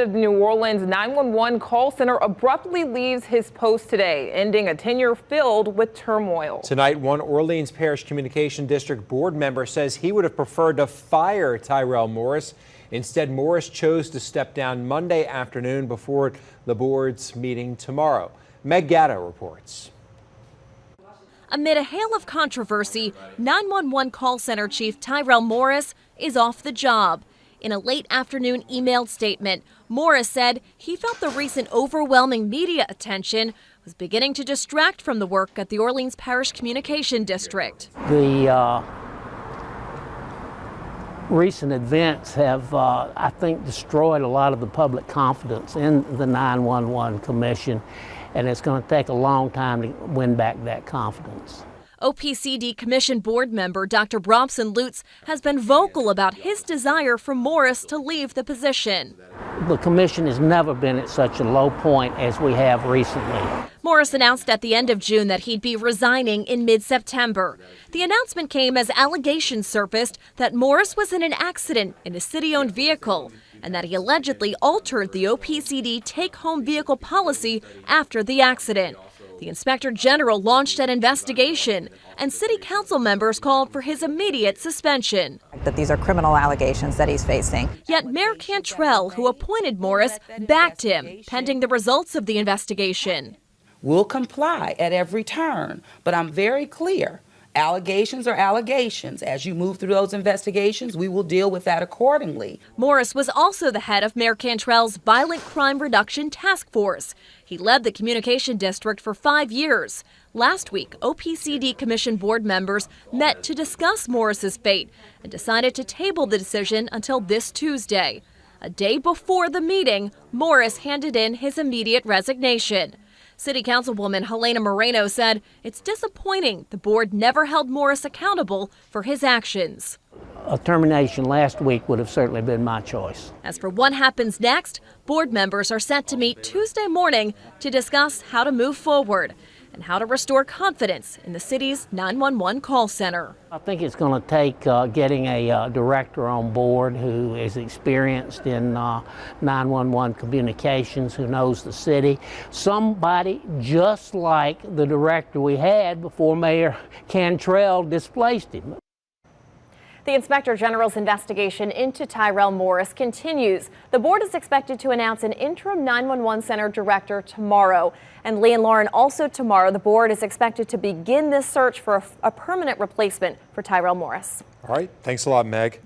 The New Orleans 911 call center abruptly leaves his post today, ending a tenure filled with turmoil. Tonight, one Orleans Parish Communication District board member says he would have preferred to fire Tyrell Morris. Instead, Morris chose to step down Monday afternoon before the board's meeting tomorrow. Meg Gatto reports. Amid a hail of controversy, 911 call center chief Tyrell Morris is off the job. In a late afternoon emailed statement, Morris said he felt the recent overwhelming media attention was beginning to distract from the work at the Orleans Parish Communication District. The recent events have, I think, destroyed a lot of the public confidence in the 911 Commission, and it's going to take a long time to win back that confidence. OPCD Commission board member Dr. Brobson Lutz has been vocal about his desire for Morris to leave the position. The commission has never been at such a low point as we have recently. Morris announced at the end of June that he'd be resigning in mid-September. The announcement came as allegations surfaced that Morris was in an accident in a city-owned vehicle and that he allegedly altered the OPCD take-home vehicle policy after the accident. The Inspector General launched an investigation, and City Council members called for his immediate suspension. That these are criminal allegations that he's facing. Yet Mayor Cantrell, who appointed Morris, backed him, pending the results of the investigation. We'll comply at every turn, but I'm very clear. Allegations are allegations. As you move through those investigations, we will deal with that accordingly. Morris was also the head of Mayor Cantrell's Violent Crime Reduction Task Force. He led the communication district for 5 years. Last week, OPCD Commission board members met to discuss Morris's fate and decided to table the decision until this Tuesday. A day before the meeting, Morris handed in his immediate resignation. City Councilwoman Helena Moreno said it's disappointing the board never held Morris accountable for his actions. A termination last week would have certainly been my choice. As for what happens next, board members are set to meet Tuesday morning to discuss how to move forward and how to restore confidence in the city's 911 call center. I think it's going to take getting a director on board who is experienced in 911 communications, who knows the city. Somebody just like the director we had before Mayor Cantrell displaced him. The Inspector General's investigation into Tyrell Morris continues. The board is expected to announce an interim 911 center director tomorrow. And Lee and Lauren, also tomorrow, the board is expected to begin this search for a permanent replacement for Tyrell Morris. All right. Thanks a lot, Meg.